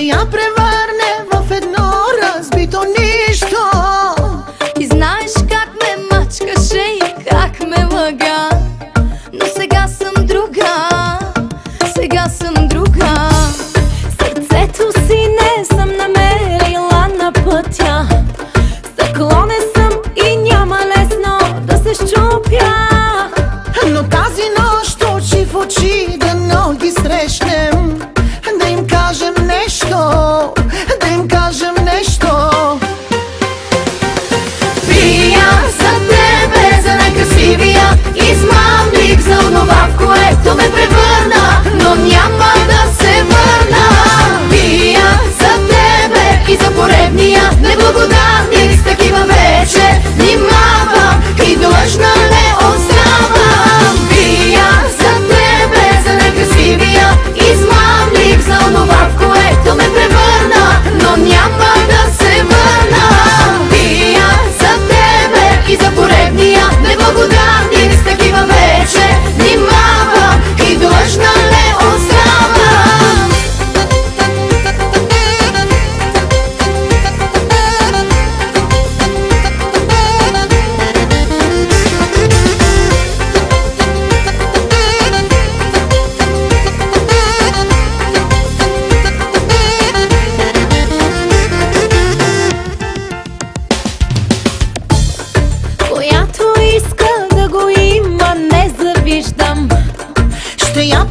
я превърне в едно разбито нищо. И знаеш как ме мачкаше и как ме лъга, но сега съм друга, сега съм друга. Сърцето си не съм намерила на пътя, стъклонен съм и няма лесно да се счупя. Но тази нощ очи в очи дано ги срещнем, да им кажем нещо, да им кажем нещо. Пия за тебе, за най-красивия измамник, за онова, в което ме превърна, но няма да се върна. Пия за тебе и за поредния неблагодарник, с такива вече внимавам и длъжна не оставам. Пия за тебе, за най-красивия измамник, за онова, в което ме превърна, но няма да се върна. Пия за тебе и за поредния неблагодарник, с такива вече внимавам и длъжна не оставам. Която иска да го има, не завиждам. Ще я